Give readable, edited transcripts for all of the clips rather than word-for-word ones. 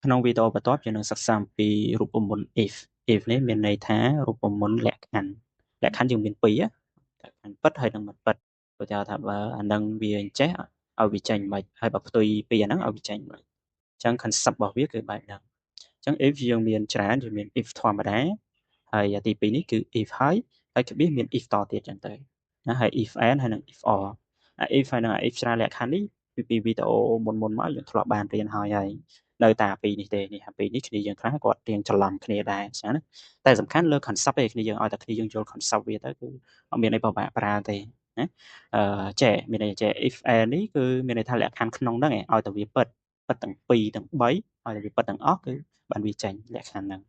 ក្នុងវីដេអូបន្ទាប់យើងនឹងសិក្សាអំពីរូបមន្ត if នេះមានន័យថារូបមន្តលក្ខខណ្ឌយើងមានពីរលក្ខខណ្ឌពិតហើយនិងមិនពិតឧទាហរណ៍ថាបើអានឹងវាអញ្ចេះឲ្យវាចេញមិនហើយបើផ្ទុយពីអាហ្នឹងឲ្យវាចេញមិនអញ្ចឹង concept របស់វាគឺបែបហ្នឹងអញ្ចឹង if យើងមានច្រើនយើងមាន if ធម្មតាហើយទី2នេះគឺ if ហើយក្បៀសមាន if តទៀតអញ្ចឹងទៅណាហើយ if and ហើយនិង if or if ហើយនិង if ច្រើនលក្ខខណ្ឌនេះពីវីដេអូមុនមកយើងធ្លាប់បានរៀនហើយនៅតែពីរនេះទេនេះពីរនេះគ្នាយើងខ្លះគាត់រៀងច្រឡំគ្នាដែរអញ្ចឹងណាតែសំខាន់លើ concept ឯគ្នាយើងឲ្យតែគ្នាយើងយល់ concept វាទៅគឺអត់មានអីពិបាកប្រើទេណាចេះមានន័យចេះ if and នេះគឺមានន័យថាលក្ខខណ្ឌក្នុងហ្នឹងឯងឲ្យតែវាពិតទាំង2ទាំង3ឲ្យតែវាពិតទាំងអស់គឺបានវាចេញលក្ខខណ្ឌហ្នឹង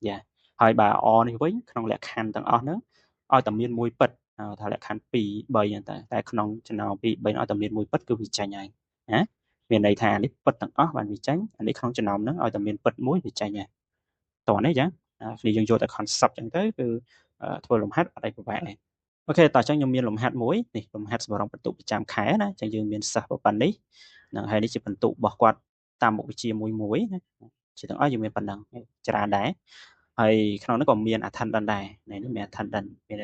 យ៉ាហើយបើ or នេះវិញក្នុងលក្ខខណ្ឌទាំងអស់ហ្នឹងឲ្យតែមានមួយពិតថាលក្ខខណ្ឌ2 3ហ្នឹងតែក្នុងចំណោម2 3ឲ្យតែមានមួយពិតគឺវាចេញហើយណាមានន័យថានេះពិតទាំងអស់បានវាចេញអានេះក្នុងចំណោមហ្នឹងឲ្យតែមានពិតមួយវាចេញហើយតោះនេះចឹងគ្នាយើងយកតែ concept ចឹងទៅគឺធ្វើលំហាត់អត់អីពិបាកទេអូខេតោះចឹងខ្ញុំមានលំហាត់មួយនេះលំហាត់សម្រាប់បន្ទុកប្រចាំខែណាចឹងយើងមានសិស្សប៉ុណ្ណេះនឹងហើយនេះជាបន្ទុករបស់គាត់តាមមុខវិជ្ជាមួយណាជាទាំងអស់យើងមានប៉ុណ្ណឹងច្រើនដែរហើយក្នុងនោះក៏មាន attendance ដែរនេះមាន attendance មាន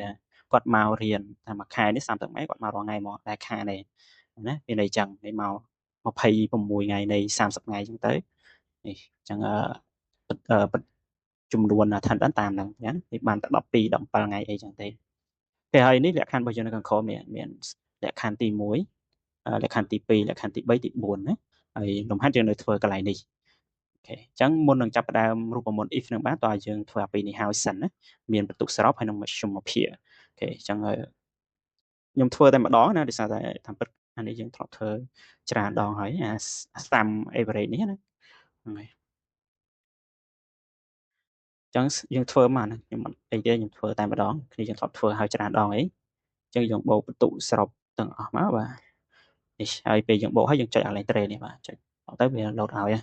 គាត់មករៀនតែមួយខែនេះ30ថ្ងៃគាត់មករាល់ថ្ងៃមកតែខែនេះណាមានន័យចឹងនេះមក26ថ្ងៃនៃ30ថ្ងៃចឹងទៅនេះចឹងចំនួន attendance តាមហ្នឹងចឹងនេះបានតែ12 17ថ្ងៃអីចឹងទេតែហើយនេះលក្ខខណ្ឌរបស់យើងនៅខាងក្រោមមានលក្ខខណ្ឌទី1លក្ខខណ្ឌទី2លក្ខខណ្ឌទី3ទី4ណាហើយលំហាត់យើងនៅធ្វើកន្លែងនេះអូខេអញ្ចឹងមុននឹងចាប់ផ្ដើមរូបមន្ត if នឹងបានតើយើងធ្វើអាពីរនេះហើយសិនណាមានបន្ទុកសរុបហើយនឹងមជ្ឈមភាគអូខេអញ្ចឹងខ្ញុំធ្វើតែម្ដងណាដោយសារតែតាមពិតអានេះយើងធ្លាប់ធ្វើច្រើនដងហើយអា sum average នេះណាហ្នឹងហើយអញ្ចឹងយើងធ្វើមកណាខ្ញុំអត់អីទេខ្ញុំធ្វើតែម្ដងគ្នាយើងធ្លាប់ធ្វើហើយច្រើនដងអីអញ្ចឹងយើងបូកបន្ទុកសរុបទាំងអស់មកបាទនេះហើយពេលយើងបូកហើយយើងចុចអា letter នេះបាទចុចទៅវា load ឲ្យ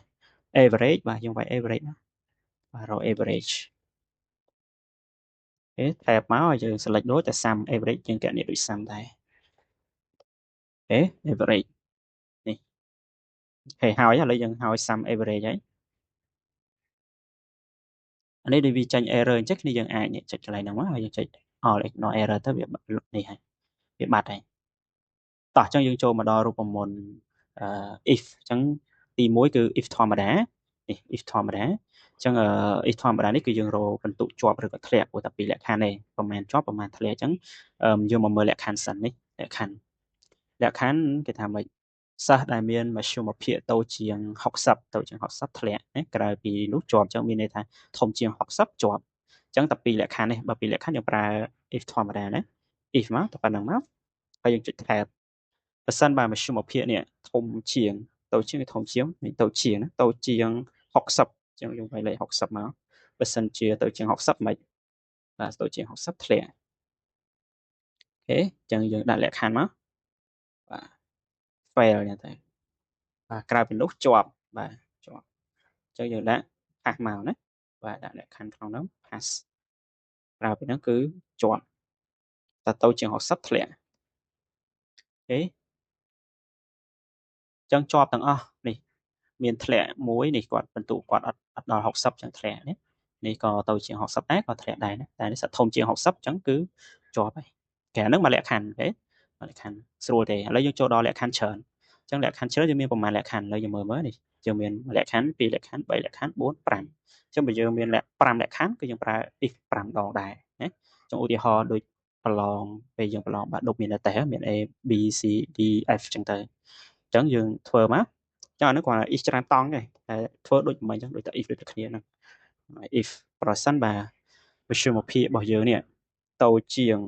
average បាទយើងវាយ average ណាបាទ row average អូខេ tab មកហើយយើង select ដូចតែ sum average យើងកណនេះដូច sum ដែរអូខេ average នេះអូខេហើយឥឡូវយើងហើយ sum average ហើយអានេះដូចវាចេញ error អញ្ចឹងគ្នាយើងអាចចុចកន្លែងហ្នឹងមកហើយយើងចុច all ignore error ទៅវានេះហើយវាបាត់ហើយតោះអញ្ចឹងយើងចូលមកដល់រូបមន្តif អញ្ចឹងទី1គឺ if ធម្មតានេះ if ធម្មតាអញ្ចឹងif ធម្មតានេះគឺយើងរកបន្ទុកជាប់ឬក៏ធ្លាក់ព្រោះតែពីរលក្ខខណ្ឌទេប្រមាណជាប់ប្រមាណធ្លាក់អញ្ចឹងយើងមកមើលលក្ខខណ្ឌសិននេះលក្ខខណ្ឌគេថាម៉េចសិស្សដែលមានមធ្យមភាគតូចជាង60ធ្លាក់ណាក្រៅពីនោះជាប់អញ្ចឹងមានន័យថាធំជាង60ជាប់អញ្ចឹងតែពីរលក្ខខណ្ឌនេះបើពីរលក្ខខណ្ឌយើងប្រើ if ធម្មតាណា if មកតែប៉ុណ្្នឹងមកហើយយើងចុច tab បើសិនបើមធ្យមភាគនេះធំជាងតូចជាងធំជាងតូចជាងណាតូចជាង60អញ្ចឹងយើងវាយលេខ60មកបើសិនជាតូចជាង60មិនបាទតូចជាង60ធ្លាក់អូខេអញ្ចឹងយើងដាក់លក្ខខណ្ឌមកបាទ fail អញ្ចឹងទៅបាទក្រៅពីនោះជាប់បាទជាប់អញ្ចឹងយើងដាក់ pass មកណាបាទដាក់លក្ខខណ្ឌក្នុងនោះ pass ក្រៅពីនោះគឺជាប់តែតូចជាង60ធ្លាក់អូខេអញ្ចឹងជាប់ទាំងអស់នេះមានធ្លាក់មួយនេះគាត់បន្ទុកគាត់អត់ដល់60ចឹងធ្លាក់នេះក៏ទៅជាង60ដែរក៏ធ្លាក់ដែរណាតែនេះសាធំជាង60ចឹងគឺជាប់ហើយគេហ្នឹងមកលក្ខខណ្ឌអូខេមកលក្ខខណ្ឌស្រួលទេឥឡូវយើងចូលដល់លក្ខខណ្ឌច្រើនអញ្ចឹងលក្ខខណ្ឌច្រើនយើងមានប្រមាណលក្ខខណ្ឌឥឡូវយើងមើលនេះយើងមានលក្ខខណ្ឌ2លក្ខខណ្ឌ3លក្ខខណ្ឌ4 5អញ្ចឹងបើយើងមាន5លក្ខខណ្ឌគឺយើងប្រើ if 5ដងដែរណាអញ្ចឹងឧទាហរណ៍ដូចប្រឡងពេលយើងប្រឡងបាក់ឌុបមានតែមាន A B C D F អញ្ចឹងទៅអញ្ចឹងយើងធ្វើមកចឹងអានោះគាត់ if ច្រើនតង់ទេតែធ្វើដូចមិញចឹងដូចតែ if ដូចតែគ្នាហ្នឹង if ប្រសិនបើមធ្យមភាគរបស់យើងនេះតូចជាង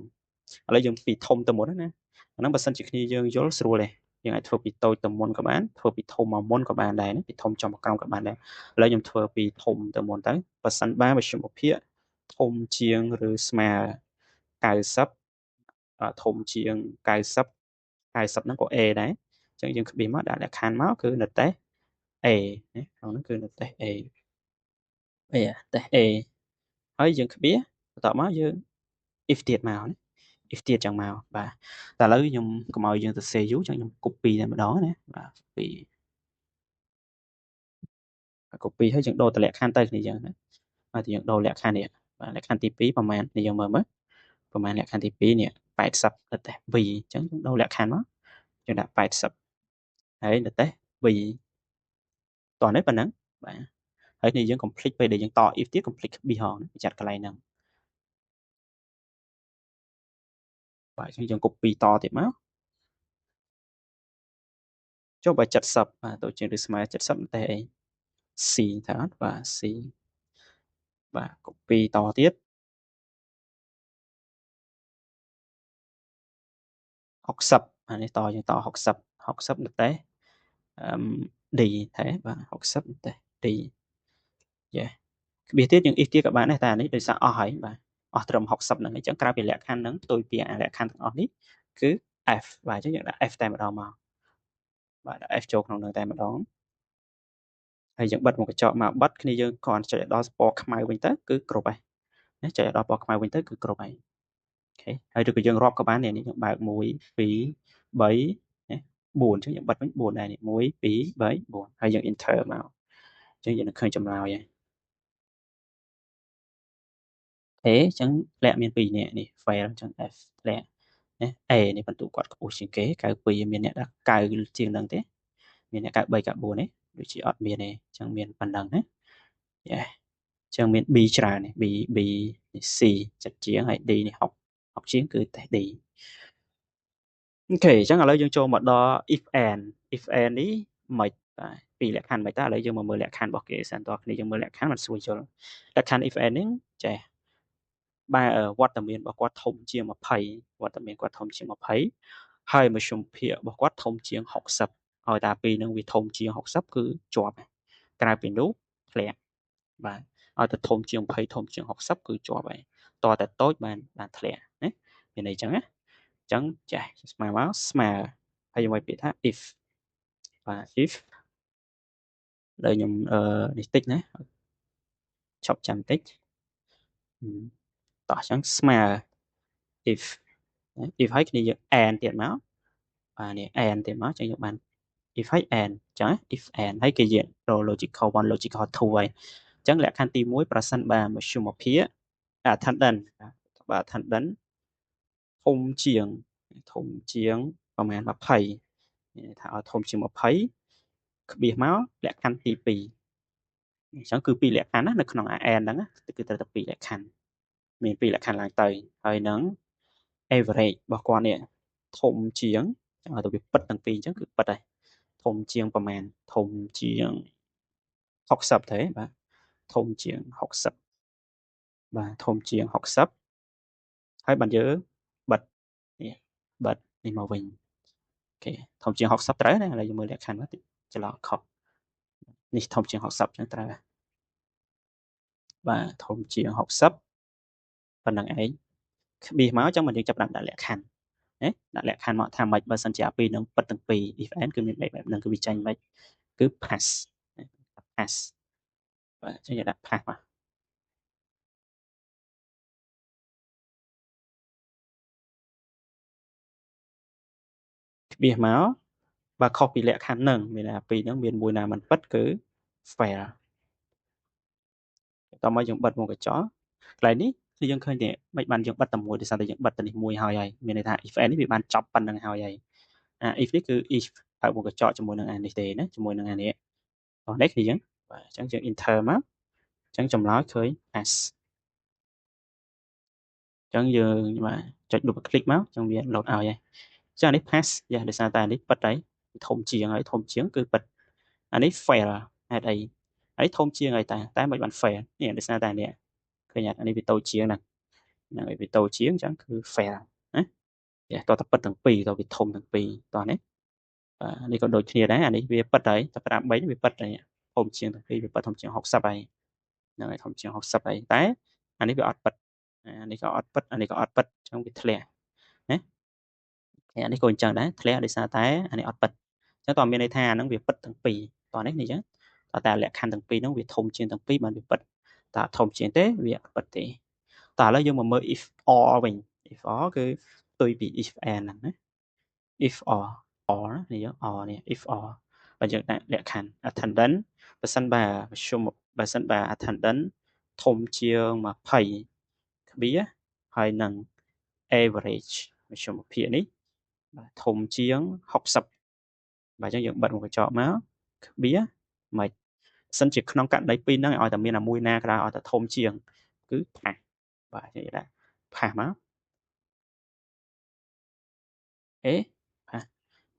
ឥឡូវយើងពីធំទៅមុនណាអាហ្នឹងបើសិនជាគ្នាយើងយល់ស្រួលទេយើងអាចធ្វើពីតូចទៅមុនក៏បានធ្វើពីធំមកមុនក៏បានដែរណាពីធំចំមកក្រោមក៏បានដែរឥឡូវខ្ញុំធ្វើពីធំទៅមុនទៅបើសិនបើមធ្យមភាគធំជាងឬស្មើ90ធំជាង90ហ្នឹងក៏ A ដែរអញ្ចឹងយើងក្បៀសមកដាក់លក្ខខណ្ឌមកគឺនៅតែ A ណាក្នុងហ្នឹងគឺនៅតែ A តែ A ហើយយើងក្បៀសបន្ទាប់មកយើង if ទៀតមកណា if ទៀតចឹងមកបាទតែឥឡូវខ្ញុំកុំឲ្យយើងទៅ save យូរចឹងខ្ញុំ copy តែម្ដងណាបាទ copy copy ហើយយើងដូរតម្លាក់ខណ្ឌទៅគ្នាយើងណាហើយយើងដូរលក្ខខណ្ឌនេះបាទលក្ខខណ្ឌទី2ប្រហែលនេះយើងមើលមើលប្រហែលលក្ខខណ្ឌទី2នេះ80ទៅតែ v អញ្ចឹងយើងដូរលក្ខខណ្ឌមកយើងដាក់80ហើយទៅតែ v តោះនេះប៉ុណ្ណឹងបាទហើយនេះយើង complete ពេលដែលយើងត if ទៀត complete ប៊ីហងចាត់កន្លែងហ្នឹងបាទអញ្ចឹងយើង copy តទៀតមកចុះបើ70បាទទៅជាងឬស្មើ70តែអី c ថាអត់បាទ c បាទ copy តទៀត60អានេះតយើងត60ទៅតែd តែបាទ60ទៅ d យ៉ាក្បៀសទៀតយើង if ទៀតក៏បានដែរតែអានេះដោយសារអស់ហើយបាទអស់ត្រឹម60ហ្នឹងអញ្ចឹងក្រៅពីលក្ខខណ្ឌហ្នឹងផ្ទុយពីលក្ខខណ្ឌទាំងអស់នេះគឺ f បាទអញ្ចឹងយើងដាក់ f តែម្ដងមកបាទដាក់ f ចូលក្នុងហ្នឹងតែម្ដងហើយយើងបិទមុខកញ្ចក់មកបិទគ្នាយើងគ្រាន់ចុចដល់ពណ៌ខ្មៅវិញទៅគឺគ្រប់ហើយណាចុចដល់ពណ៌ខ្មៅវិញទៅគឺគ្រប់ហើយអូខេហើយឬក៏យើងរាប់ក៏បាននេះយើងបើក1 2 3ណា4អញ្ចឹងយើងបិទវិញ4ដែរនេះ1 2 3 4ហើយយើង enter មកអញ្ចឹងយើងនឹងឃើញចម្លើយហើយអញ្ចឹងធ្លាក់មាន2នាក់នេះ fail អញ្ចឹង F ធ្លាក់ណា A នេះបន្ទុកគាត់ខ្ពស់ជាងគេ92មានអ្នកដាក់9ជាងហ្នឹងទេមានអ្នក93 94នេះដូចជាអត់មានទេអញ្ចឹងមានប៉ុណ្ណឹងណាយ៉ាអញ្ចឹងមាន B ច្រើននេះ B នេះ C ចិត្តជាងហើយ D នេះ60ជាងគឺតែ D អូខេអញ្ចឹងឥឡូវយើងចូលមកដល់ if and នេះមិនបាទពីរលក្ខខណ្ឌមិនតើឥឡូវយើងមកមើលលក្ខខណ្ឌរបស់គេសិនតោះគ្នាយើងមើលលក្ខខណ្ឌមិនស្រួលយល់លក្ខខណ្ឌ if and នេះចេះបើវត្តមានរបស់គាត់ធំជាង20វត្តមានគាត់ធំជាង20ហើយមធ្យមភាគរបស់គាត់ធំជាង60ហើយតាពីរនឹងវាធំជាង60គឺជាប់ក្រៅពីនោះធ្លាក់បាទឲ្យទៅធំជាង20ធំជាង60គឺជាប់ហើយតតែតូចបានធ្លាក់ណាមានន័យអញ្ចឹងណាអញ្ចឹងចាស់ស្មើមកស្មើហើយយើងមកពាក្យថា if បាទ if លើខ្ញុំនេះតិចណាឈប់ចាំតិចតោះអញ្ចឹងស្មើ if ឲ្យគ្នាយើង and ទៀតមកបាទនេះ and ទៀតមកអញ្ចឹងយើងបាន if ហើយ and អញ្ចឹង if and ហើយគេយក logical 1 logical 2ហើយអញ្ចឹងលក្ខខណ្ឌទី1ប្រសិនបើមធ្យមភាគ attendant បាទ attendant ធំជាងប្រមាណ20ថាឲ្យធំជាង20ក្បៀសមកលក្ខខណ្ឌទី2អញ្ចឹងគឺពីរលក្ខខណ្ឌណានៅក្នុង AN ហ្នឹងគឺត្រូវតែពីរលក្ខខណ្ឌមានពីរលក្ខខណ្ឌឡើងទៅហើយនឹង average របស់គាត់នេះធំជាងឲ្យទៅវាពិតទាំងពីរអញ្ចឹងគឺពិតហើយធំជាងប្រមាណធំជាង60ទេបាទធំជាង60បាទធំជាង60ហើយបានយើងបិទនេះមកវិញអូខេធំជាង60ត្រូវណាឥឡូវយើងមើលលក្ខខណ្ឌមកច្រឡំខុសនេះធំជាង60អញ្ចឹងត្រូវបាទធំជាង60ប៉ុណ្្នឹងឯងក្បៀសមកអញ្ចឹងយើងចាប់ដាក់លក្ខខណ្ឌណាដាក់លក្ខខណ្ឌមកថាម៉េចបើសិនជាអាពីរនឹងពិតទាំងពីរ if and គឺមានបែបហ្នឹងគឺវាចាញ់ម៉េចគឺ pass បាទអញ្ចឹងយើងដាក់ pass មកក្បៀសមកបើខុសពីលក្ខខណ្ឌហ្នឹងមានអាពីរហ្នឹងមានមួយណាមិនពិតគឺ fail តោះមកយើងបិទមុខកញ្ចក់កន្លែងនេះគឺយើងឃើញទេមិនបានយើងបិទតែមួយដោយសារតែយើងបិទតែនេះមួយហើយមានន័យថា if and នេះវាបានចប់ប៉ុណ្្នឹងហើយif នេះគឺ if បើមុខកញ្ចក់ជាមួយនឹងអានេះទេណាជាមួយនឹងអានេះអស់នេះគឺយើងបាទអញ្ចឹងយើង enter មកអញ្ចឹងចម្លើយឃើញ pass អញ្ចឹងយើងបាទចុច double click មកអញ្ចឹងវា load ឲ្យហើយអញ្ចឹងអានេះ pass យ៉ាដោយសារតែអានេះពិតហើយធំជាងហើយធំជាងគឺពិតអានេះ fail ហេតុអីហើយធំជាងហើយតែមិនបាន fail នេះដោយសារតែនេះឃើញអានេះវាតូចជាងហ្នឹងហើយវាតូចជាងអញ្ចឹងគឺ fail ណាយ៉ាតោះតែពិតទាំងពីរតោះវាធំទាំងពីរតោះនេះបាទនេះក៏ដូចគ្នាដែរអានេះវាពិតហើយតែ5 3វាពិតហើយធំជាងទាំងពីរវាពិតធំជាង60ហើយហ្នឹងហើយធំជាង60ហើយតែអានេះវាអត់ពិតអានេះក៏អត់ពិតអានេះក៏អត់ពិតអញ្ចឹងវាធ្លាក់ណាអានេះក៏អញ្ចឹងដែរធ្លាក់ដោយសារតែអានេះអត់ពិតអញ្ចឹងតើមានន័យថាអាហ្នឹងវាពិតទាំងពីរតោះនេះអញ្ចឹងតែលក្ខខណ្ឌទាំងពីរហ្នឹងវាធំជាងទាំងពីរបានវាពិតតែធំជាងទេវាអត់ពិតទេតើឥឡូវយើងមកមើល if or វិញ if or គឺផ្ទុយពី if and ហ្នឹងណា if or នេះយើង or នេះ if or បើយើងដាក់លក្ខខណ្ឌ attendance បើសិនបើមធ្យមបើសិនបើ attendance ធំជាង20ក្បៀសហើយនឹង average មធ្យមភាពនេះបាទធំជាង60បាទអញ្ចឹងយើងបិទមុខកញ្ចក់មកក្បៀសមិនសិនជាក្នុងករណីពីរហ្នឹងឲ្យតែមានតែមួយណាក៏ដោយឲ្យតែធំជាងគឺផាសបាទនិយាយដាក់ផាសមកអេផាស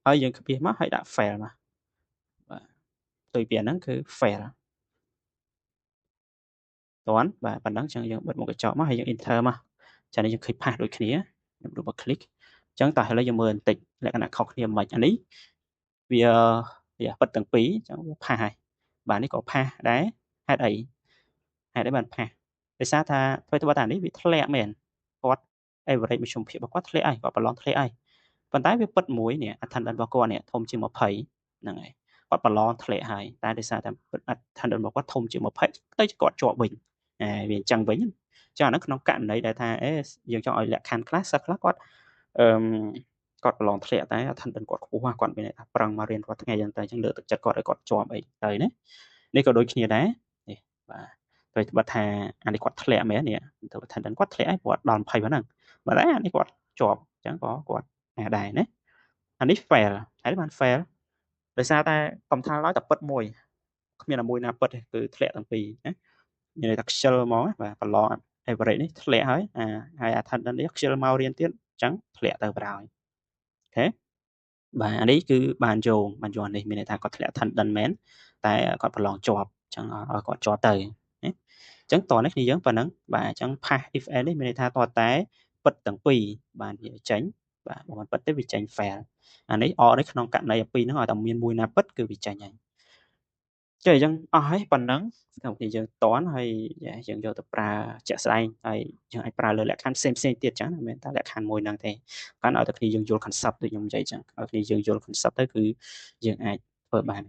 ហើយយើងក្បៀសមកហើយដាក់ fail មកបាទផ្ទុយពីអាហ្នឹងគឺ fail តន់បាទប៉ុណ្ណឹងអញ្ចឹងយើងបិទមុខកញ្ចក់មកហើយយើង enter មកចានេះយើងឃើញផាសដូចគ្នាខ្ញុំ double click អញ្ចឹងតោះឥឡូវយើងមើលបន្តិចលក្ខណៈខុសគ្នាមិនអានេះវាបិទទាំងពីរអញ្ចឹងវាផាសហើយបាទនេះក៏ផាសដែរហេតុអីបានផាសដោយសារថាអ្វីទៅថានេះវាធ្លាក់មែនគាត់ average មធ្យមភាពរបស់គាត់ធ្លាក់ហើយគាត់ប្រឡងធ្លាក់ហើយប៉ុន្តែវាពិតមួយនេះ attendance របស់គាត់នេះធំជាង20ហ្នឹងហើយគាត់ប្រឡងធ្លាក់ហើយតែដោយសារតែ attendance របស់គាត់ធំជាង20ទៅគាត់ជាប់វិញវាអញ្ចឹងវិញចឹងអាហ្នឹងក្នុងករណីដែលថាយើងចង់ឲ្យលក្ខខណ្ឌខ្លះសិស្សខ្លះគាត់គាត់ប្រឡងធ្លាក់តែ attendance គាត់ខ្ពស់គាត់មានថាប្រឹងមករៀនរាល់ថ្ងៃអញ្ចឹងទៅអញ្ចឹងលើកទឹកចិត្តគាត់ឲ្យគាត់ជាប់អីទៅណានេះក៏ដូចគ្នាដែរនេះបាទទៅបើថាអានេះគាត់ធ្លាក់មែននេះទៅ attendance គាត់ធ្លាក់ហើយគាត់ដល់20ប៉ុណ្ណឹងបើតែអានេះគាត់ជាប់អញ្ចឹងក៏គាត់ដែរណាអានេះ fail ហើយបាន fail ដោយសារតែកំថាឡើយតែពិតមួយគ្មានមួយណាពិតទេគឺធ្លាក់ទាំងពីរណាមានន័យថាខ្ជិលហ្មងបាទប្រឡង average នេះធ្លាក់ហើយហើយ attendance នេះខ្ជិលមករៀនទៀតអញ្ចឹងធ្លាក់ទៅបណ្ដោយអូខេបាទអានេះគឺបានយកអានេះមានន័យថាគាត់ធ្លាក់ attendance មែនតែគាត់ប្រឡងជាប់អញ្ចឹងឲ្យគាត់ជាប់ទៅណាអញ្ចឹងតនេះគ្នាយើងប៉ុណ្ណឹងបាទអញ្ចឹង pass if else នេះមានន័យថាតតែពិតទាំងពីរបានវាចេញបាទបើមិនពិតទេវាចេញ fail អានេះអនេះក្នុងករណីពីរហ្នឹងឲ្យតែមានមួយណាពិតគឺវាចេញហើយចុះអញ្ចឹងអស់ហើយប៉ុណ្ណឹងកម្មវិធីយើងតន់ហើយយើងយកទៅប្រើជាក់ស្ដែងហើយយើងអាចប្រើលើលក្ខខណ្ឌផ្សេងទៀតចឹងមិនមែនតែលក្ខខណ្ឌមួយហ្នឹងទេគាត់ឲ្យតែគ្នាយើងយល់ concept ដូចខ្ញុំនិយាយចឹងឲ្យគ្នាយើងយល់ concept ទៅគឺយើងអាចធ្វើបាន